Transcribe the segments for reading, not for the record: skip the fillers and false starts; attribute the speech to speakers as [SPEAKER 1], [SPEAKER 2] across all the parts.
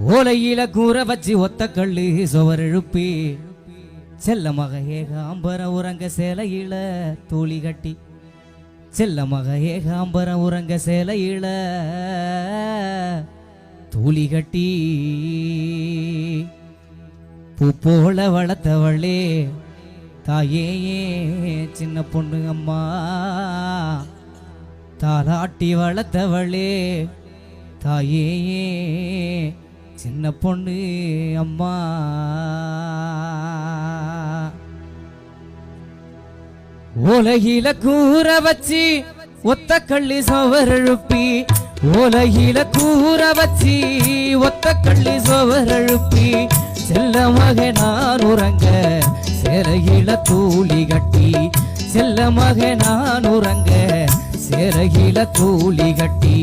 [SPEAKER 1] ஓலையில கூற வச்சு ஒத்த கள்ளு சுவர் எழுப்பி செல்லமாக ஏகாம்பர உறங்க சேலையில தூளி கட்டி செல்லமாக ஏகாம்பர உறங்க சேலையில தூளி கட்டி பூ போல வளர்த்தவளே தாயே சின்ன பொண்ணு அம்மா தாலாட்டி வளர்த்தவளே தாயே சின்ன பொண்ணு அம்மா ஓலையில கூற வச்சு ஒத்த கள்ளி சுவர் எழுப்பி ஓலையில கூற வச்சு ஒத்த கள்ளி சுவர் எழுப்பி செல்ல மகனான் உறங்க சேரையில தூளி கட்டி செல்ல மகனான் உறங்க சேரையில தூளி கட்டி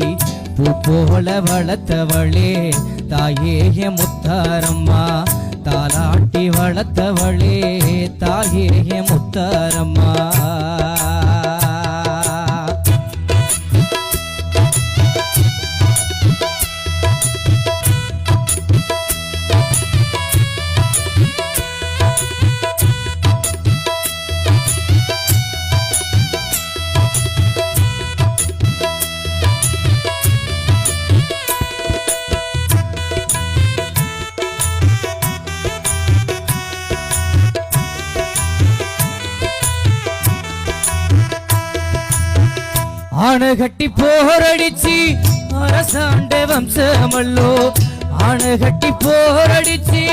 [SPEAKER 1] பூ போல வளர்த்தவளே தாயே முத்தாரம்மா தாலாட்டி வளர்த்தவளே தாயே முத்தாரம்மா ஆணகட்டி போரடிச்சு அரசாண்ட வம்சமல்லோ ஆணகட்டி போரடிச்சு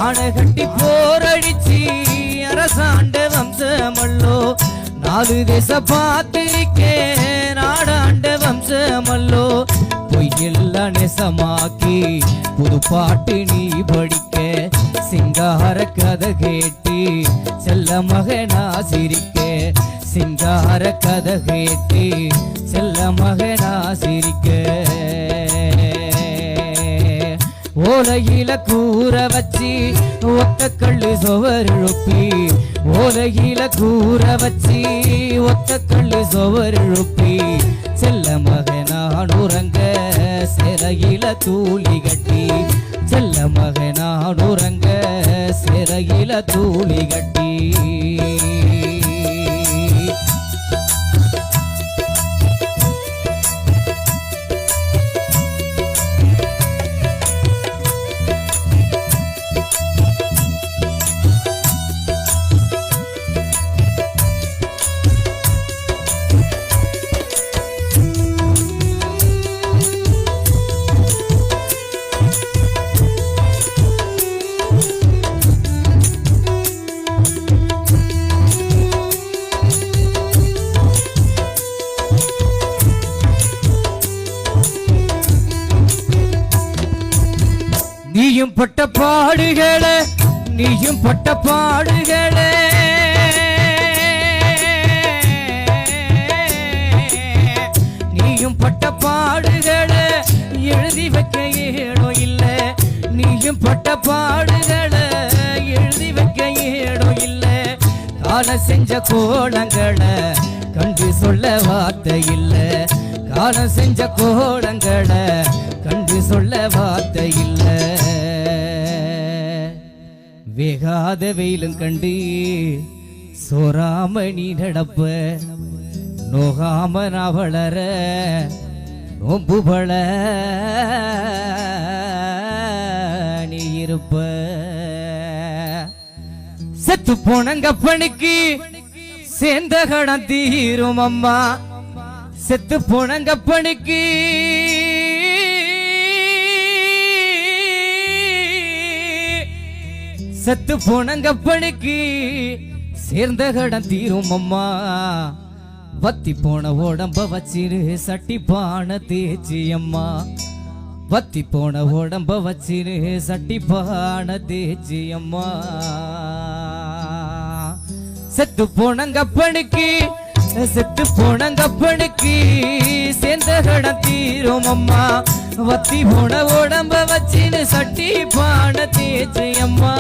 [SPEAKER 1] ஆணகட்டி போரடிச்சு அரசாண்ட வம்சமல்லோ நாலு தேச பார்த்திருக்கே நாடாண்ட வம்சமல்லோ பொய்யெல்லாம் நெசமாக்கி புது பாட்டு நீ படிக்க சிங்கார கதை கேட்டு செல்ல மகனா சிரிக்க சிங்கார கதை கேட்டு செல்ல மகனா சிரிக்க ஓலையில கூற வச்சு ஒத்த கள்ளு சுவர் எழுப்பி ஓலையில கூற வச்சு ஒத்த கள்ளு சுவர் எழுப்பி செல்ல மகனான் உறங்க சிறையில தூளி கட்டி செல்ல மகனான் உறங்க சிறையில தூளி கட்டி நீயும் பட்ட பாடுகளே நீயும் பட்ட பாடுகளே நீயும் பட்ட பாடுகளே எழுதி வைக்க ஏடோ இல்ல நீயும் பட்ட பாடுகளே எழுதி வைக்க ஏடோ இல்ல காண செஞ்ச கோலங்களை கண்டு சொல்ல வார்த்தை இல்ல காண செஞ்ச கோலங்களை கண்டு சொல்ல வார்த்தை இல்ல வேகாத வெயிலும் கண்டு சோராம நீ நடப்ப நோகாம நான் வளர நோம்பு பல நீ இருப்ப செத்து போனங்கப்பனுக்கு சேர்ந்த கடன் தீரும் அம்மா செத்து போனங்கப்பனுக்கு செத்து போனங்கப்பனுக்கு சேர்ந்த கடன் தீரும் அம்மா வத்தி போன உடம்ப வச்சிரு சட்டி பானை தேச்சி அம்மா வத்தி போன உடம்ப வச்சிரு சட்டி பானை தேச்சி அம்மா செத்து போனங்கப்பனுக்கு செத்து போனங்கப்பனுக்கு சேர்ந்த கடன் தீரும் அம்மா வத்தி போன உடம்ப வச்சிரு சட்டி பானை தேச்சி அம்மா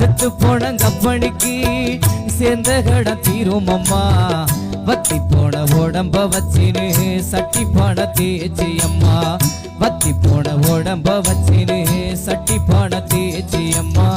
[SPEAKER 1] செத்து போன கப்பனுக்கு சேர்ந்த கடன் தீரும் அம்மா வத்தி போன உடம்ப வச்சினு சட்டி பானை தேய்ச்சி அம்மா வத்தி போன உடம்ப வச்சினு சட்டி பானை தேய்ச்சி அம்மா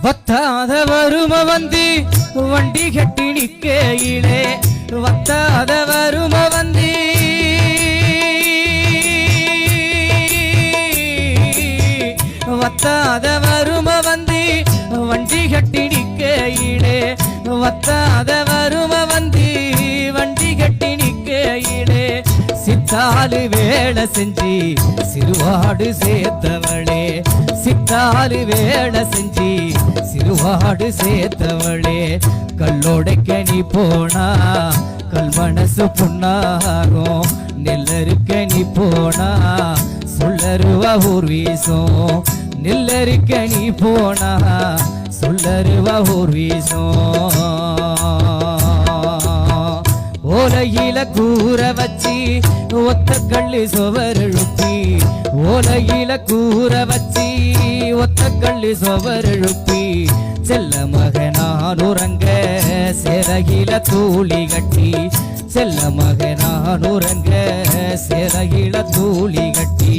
[SPEAKER 1] வத்தாத வரும வந்து வண்டி கட்டி நிக்கையிலே வத்தாத வரும வந்து வத்தாத வரும வந்து வண்டி கட்டி நிக்கையிலே வத்தாத வரும வந்து வண்டி கட்டி நிக்கையிலே சித்தாலு வேலை செஞ்சு சிறுவாடு சேர்த்தவளே சித்தாலு வேலை செஞ்சு சிறுவாடு சேர்த்தவளே கல்லோடைக்க நீ போனா கல் மனசு புண்ணாகும் நெல்லருக்க நீ போனா சொல்லருவா ஊர் வீசும் நெல்லருக்க நீ போனா சொல்லருவா ஊர் வீசும் ஓலையில கூற வச்சி ஒத்த கள்ளு சுவரெழுப்பி ஓலையில கூற வச்சி ஒத்த கள்ளு சுவரெழுப்பி செல்ல மகனான் உறங்க சிறகில தூளி கட்டி செல்ல மகனான் உறங்க சிறகில தூளி கட்டி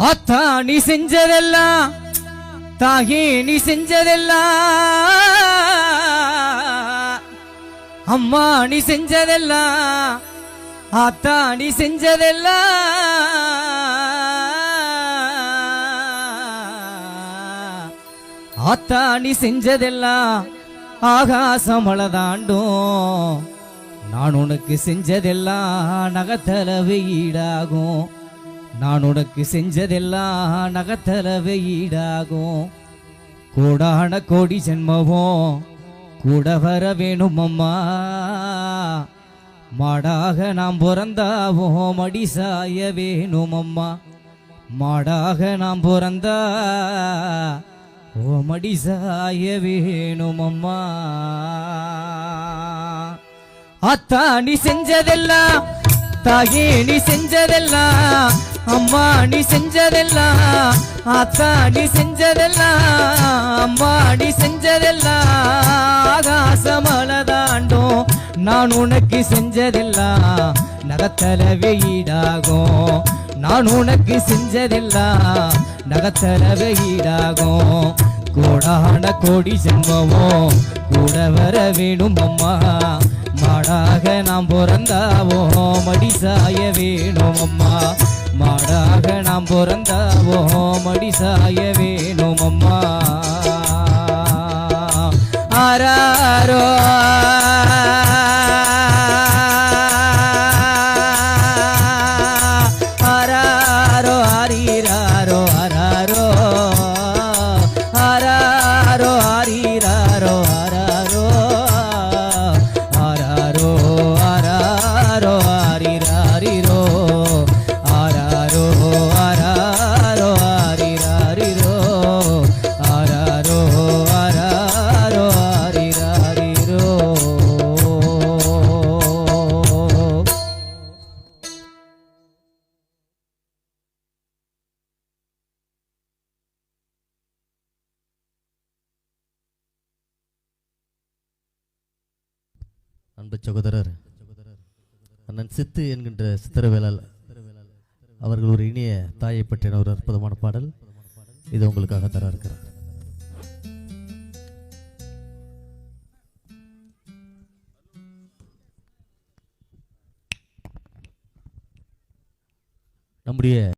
[SPEAKER 1] ஆத்தா நீ செஞ்சதெல்லாம் தாயே நீ செஞ்சதெல்லாம் அம்மா நீ செஞ்சதெல்லாம் ஆத்தா நீ செஞ்சதெல்லாம் ஆத்தா நீ செஞ்சதெல்லாம் ஆகாசமள தாண்டும் நான் உனக்கு செஞ்சதெல்லாம் நகத்தல வெயிடாகும் நான் உனக்கு செஞ்சதெல்லாம் நகத்தல வெயிடாகும் கோடான கோடி ஜென்மவும் கூட வர வேணும் அம்மா மாடாக நாம் பிறந்தாவோ மடி சாய வேணும் அம்மா மாடாக நாம் பிறந்தா ஓ மடி சாய வேணும் அம்மா அத்தா நீ செஞ்சதெல்லாம் தாயே நீ செஞ்சதெல்லாம் அம்மா நீ செஞ்சதெல்லாம் ஆத்தா நீ செஞ்சதெல்லாம் அம்மா நீ செஞ்சதெல்லாம் ஆகாசமள தாண்டும் நான் உனக்கு செஞ்சதெல்லாம் நகத்தல வெயிடாகும் நான் உனக்கு செஞ்சதெல்லாம் நகத்தல வெயிடாகும் கோடான கோடி ஜென்மவும் கூட வர வேணும் அம்மா மாடாக நாம் பிறந்தாவோ மடி சாய வேணும் அம்மா மாடாக நாம் பிறந்தாவோ மடி சாய வேணும் அம்மா ஆராரோ ஆராரோ ஆரீராரோ ஆராரோ ஆராரோ ஆரீராரோ ஆராரோ ஆராரோ ஆராரோ ஆரீராரிரோ ஆராரோ ஆராரோ ஆரீராரிரோ ஆராரோ ஆராரோ ஆரீராரிரோ
[SPEAKER 2] அன்பு சகோதரர் அண்ணன் சித்து என்கின்ற சித்திரவேலால் அவர்கள் ஒரு இனிய தாயை பற்றின ஒரு அற்புதமான பாடல் இது உங்களுக்காக தர இருக்கிறார். நம்முடைய